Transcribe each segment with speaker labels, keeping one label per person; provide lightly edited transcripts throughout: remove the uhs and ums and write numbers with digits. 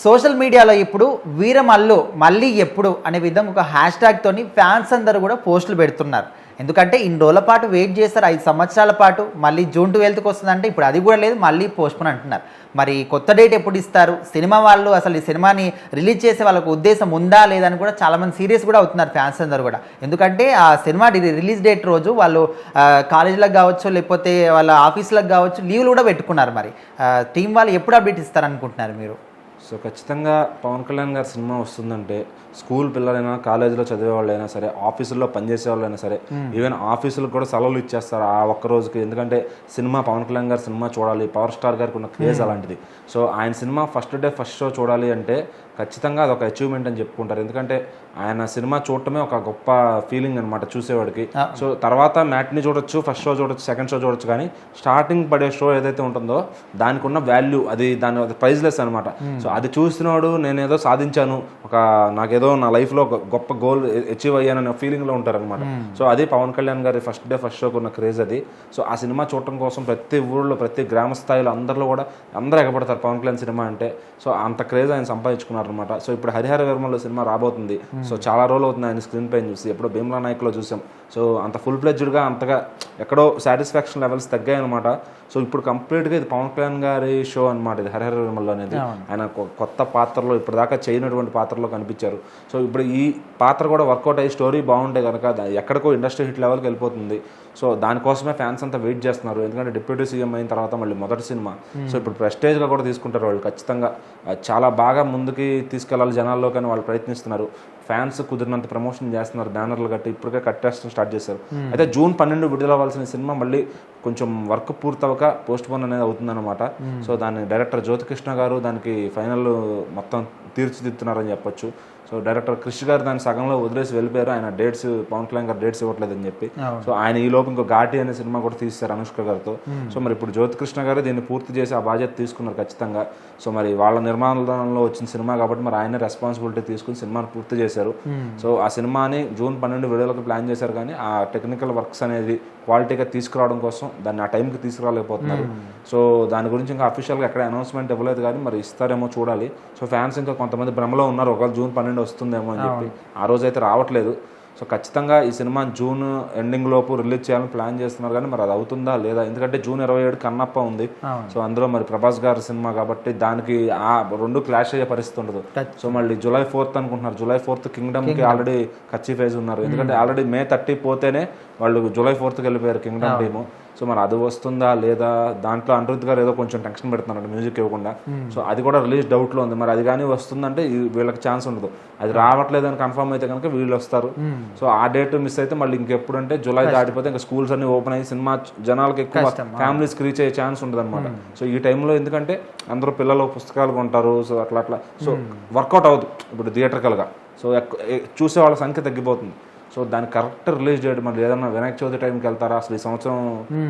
Speaker 1: Social మీడియాలో ఇప్పుడు వీరమల్లు మళ్ళీ ఎప్పుడు అనే విధంగా ఒక హ్యాష్ ట్యాగ్తోని ఫ్యాన్స్ అందరూ కూడా పోస్టులు పెడుతున్నారు. ఎందుకంటే ఇన్ని రోజుల పాటు వెయిట్ చేస్తారు, 5 సంవత్సరాల పాటు. మళ్ళీ జూన్ 12కి వస్తుందంటే ఇప్పుడు అది కూడా లేదు, మళ్ళీ పోస్ట్పోన్ అంటున్నారు. మరి కొత్త డేట్ ఎప్పుడు ఇస్తారు? సినిమా వాళ్ళు అసలు ఈ సినిమాని రిలీజ్ చేసే వాళ్ళకు ఉద్దేశం ఉందా లేదని కూడా చాలామంది సీరియస్ కూడా అవుతున్నారు ఫ్యాన్స్ అందరూ కూడా. ఎందుకంటే ఆ సినిమా రిలీజ్ డేట్ రోజు వాళ్ళు కాలేజీలకు కావచ్చు, లేకపోతే వాళ్ళ ఆఫీసులకు కావచ్చు లీవ్లు కూడా పెట్టుకున్నారు. మరి టీం వాళ్ళు ఎప్పుడు అప్డేట్ ఇస్తారనుకుంటున్నారు మీరు?
Speaker 2: సో ఖచ్చితంగా పవన్ కళ్యాణ్ గారి సినిమా వస్తుందంటే స్కూల్ పిల్లలైనా, కాలేజీలో చదివే వాళ్ళైనా సరే, ఆఫీసుల్లో పనిచేసే వాళ్ళైనా సరే, ఈవెన్ ఆఫీసులకు కూడా సెలవులు ఇచ్చేస్తారు ఆ ఒక్క రోజుకి. ఎందుకంటే సినిమా, పవన్ కళ్యాణ్ గారి సినిమా చూడాలి, పవర్ స్టార్ గారికి ఉన్న క్రేజ్ అలాంటిది. సో ఆయన cinema first day first show చూడాలి అంటే ఖచ్చితంగా అదొక అచీవ్మెంట్ అని చెప్పుకుంటారు. ఎందుకంటే ఆయన సినిమా చూడటమే ఒక గొప్ప ఫీలింగ్ అనమాట చూసేవాడికి. సో తర్వాత మ్యాట్ని చూడొచ్చు, ఫస్ట్ షో చూడొచ్చు, సెకండ్ షో చూడొచ్చు, కానీ స్టార్టింగ్ పడే షో ఏదైతే ఉంటుందో దానికి ఉన్న వాల్యూ దాని ప్రైజ్లెస్ అనమాట. సో అది చూసినవాడు నేనేదో సాధించాను, నాకేదో నా లైఫ్లో ఒక గొప్ప గోల్ అచీవ్ అయ్యాననే ఫీలింగ్లో ఉంటారనమాట. సో అది పవన్ కళ్యాణ్ గారి ఫస్ట్ డే ఫస్ట్ షోకి ఉన్న క్రేజ్ అది. సో ఆ సినిమా చూడటం కోసం ప్రతి ఊళ్ళో, ప్రతి గ్రామ స్థాయిలో అందరూ ఎగబడతారు పవన్ కళ్యాణ్ సినిమా అంటే. సో అంత క్రేజ్ ఆయన సంపాదించుకున్నారు అనమాట. సో ఇప్పుడు హరిహర వీరమల్లు సినిమా రాబోతుంది. సో చాలా రోజులు అవుతుంది ఆయన స్క్రీన్ పైన చూసి. ఎప్పుడో భీమ్లా నాయక్లో చూసాం. సో అంత ఫుల్ ప్లెడ్జ్డ్గా అంతగా ఎక్కడో సాటిస్ఫాక్షన్ లెవెల్స్ తగ్గాయి అనమాట. సో ఇప్పుడు కంప్లీట్గా ఇది పవన్ కళ్యాణ్ గారి షో అనమాట ఇది హరిహర వీరమల్లు అనేది. ఆయన కొత్త పాత్రలో, ఇప్పుడు దాకా చేయనటువంటి పాత్రలో కనిపించారు. సో ఇప్పుడు ఈ పాత్ర కూడా వర్కౌట్ అయ్యి స్టోరీ బాగుంటే కనుక ఎక్కడికో ఇండస్ట్రీ హిట్ లెవెల్కి వెళ్ళిపోతుంది. సో దానికోసమే ఫ్యాన్స్ అంతా వెయిట్ చేస్తున్నారు. ఎందుకంటే డిప్యూటీ సీఎం అయిన తర్వాత మళ్ళీ మొదటి సినిమా. సో ఇప్పుడు ప్రెస్టేజ్గా కూడా తీసుకుంటారు వాళ్ళు. ఖచ్చితంగా చాలా బాగా ముందుకి తీసుకెళ్ళాలి జనాల్లో, కానీ వాళ్ళు ప్రయత్నిస్తున్నారు. ఫ్యాన్స్ కుదిరినంత ప్రమోషన్ చేస్తున్నారు, బ్యానర్లు కట్టి ఇప్పటికే కట్టేస్తూ స్టార్ట్ చేశారు. అయితే జూన్ 12 విడుదల అవ్వాల్సిన సినిమా మళ్ళీ కొంచెం వర్క్ పూర్తవక పోస్ట్ పోన్ అనేది అవుతుందన్నమాట. సో దాన్ని డైరెక్టర్ జ్యోతికృష్ణ గారు దానికి ఫైనల్ మొత్తం తీర్చిదిద్దుతున్నారని చెప్పొచ్చు. సో డైరెక్టర్ క్రిష్ గారు దాన్ని సగంలో వదిలేసి వెళ్ళిపోయారు. ఆయన డేట్స్, పవన్ కళ్యాణ్ గారు డేట్స్ ఇవ్వట్లేదని చెప్పి. సో ఆయన ఈ లోపు ఇంకో ఘాటి అనే సినిమా కూడా తీశారు అనుష్క గారితో. సో మరి ఇప్పుడు జ్యోతికృష్ణ గారు దీన్ని పూర్తి చేసి ఆ బాధ్యత తీసుకున్నారు ఖచ్చితంగా. సో మరి వాళ్ళ నిర్మాణంలో వచ్చిన సినిమా కాబట్టి మరి ఆయన రెస్పాన్సిబిలిటీ తీసుకుని సినిమాని పూర్తి చేశారు. సో ఆ సినిమాని జూన్ 12 విడుదలకు ప్లాన్ చేశారు, కానీ ఆ టెక్నికల్ వర్క్స్ అనేది క్వాలిటీగా తీసుకురావడం కోసం దాన్ని ఆ టైంకి తీసుకురాలేకపోతున్నారు. సో దాని గురించి ఇంకా అఫీషియల్గా ఎక్కడ అనౌన్స్మెంట్ ఇవ్వలేదు, కానీ మరి ఇస్తారేమో చూడాలి. సో ఫ్యాన్స్ ఇంకా కొంతమంది భ్రమలో ఉన్నారు, ఒకవేళ జూన్ 12 వస్తుందేమో అని చెప్పి. ఆ రోజు అయితే రావట్లేదు. సో ఖచ్చితంగా ఈ సినిమా జూన్ ఎండింగ్ లోపు రిలీజ్ చేయాలని ప్లాన్ చేస్తున్నారు, కానీ మరి అది అవుతుందా లేదా? ఎందుకంటే జూన్ 27 కన్నప్ప ఉంది. సో అందులో మరి ప్రభాస్ గారి సినిమా కాబట్టి దానికి ఆ రెండు క్లాష్ అయ్యే పరిస్థితి ఉండదు. సో మళ్ళీ July 4th అనుకుంటున్నారు. July 4th కింగ్డమ్కి ఆల్రెడీ కచ్చి ఫేజ్ ఉన్నారు. ఎందుకంటే ఆల్రెడీ May 30 పోతేనే వాళ్ళు July 4th వెళ్ళిపోయారు కింగ్డమ్ టీము. సో మరి అది వస్తుందా లేదా? దాంట్లో అనిరుద్ధ్ గారు ఏదో కొంచెం టెన్షన్ పెడుతున్నారు మ్యూజిక్ ఇవ్వకుండా. సో అది కూడా రిలీజ్ డౌట్లో ఉంది. మరి అది కానీ వస్తుందంటే వీళ్ళకి ఛాన్స్ ఉండదు. అది రావట్లేదని కన్ఫర్మ్ అయితే కనుక వీళ్ళు వస్తారు. సో ఆ డేట్ మిస్ అయితే మళ్ళీ ఇంకెప్పుడు అంటే జూలై దాటిపోతే ఇంకా స్కూల్స్ అన్ని ఓపెన్ అయ్యి సినిమా జనాలకు ఎక్కువ ఫ్యామిలీస్కి రీచ్ అయ్యే ఛాన్స్ ఉంటుంది అనమాట. సో ఈ టైంలో ఎందుకంటే అందరూ పిల్లలు పుస్తకాలు కొంటారు. సో అట్లా సో వర్కౌట్ అవుతుంది ఇప్పుడు థియేటర్కల్గా. సో చూసే వాళ్ళ సంఖ్య తగ్గిపోతుంది. సో దాని కరెక్ట్ రిలీజ్ డేట్ మరి ఏదన్నా వినాయక చవితి టైంకి వెళ్తారా, అసలు ఈ సంవత్సరం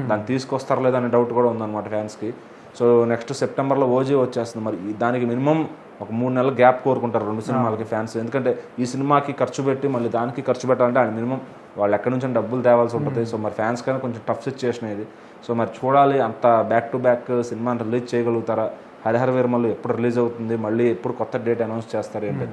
Speaker 2: దాన్ని తీసుకొస్తారా లేదా అనే డౌట్ కూడా ఉందన్నమాట ఫ్యాన్స్కి. సో నెక్స్ట్ సెప్టెంబర్లో ఓజీ వచ్చేస్తుంది. మరి దానికి మినిమం ఒక 3 నెలల గ్యాప్ కోరుకుంటారు రెండు సినిమాలకి ఫ్యాన్స్. ఎందుకంటే ఈ సినిమాకి ఖర్చు పెట్టి మళ్ళీ దానికి ఖర్చు పెట్టాలంటే ఆయన మినిమం వాళ్ళు ఎక్కడి నుంచి డబ్బులు తేవాల్సి ఉంటుంది. సో మరి ఫ్యాన్స్ కానీ కొంచెం టఫ్ సిచ్యుయేషన్ ఇది. సో మరి చూడాలి, అంత బ్యాక్ టు బ్యాక్ సినిమాని రిలీజ్ చేయగలుగుతారా? హరిహర వీరమల్లు ఎప్పుడు రిలీజ్ అవుతుంది, మళ్ళీ ఎప్పుడు కొత్త డేట్ అనౌన్స్ చేస్తారు ఏంటి?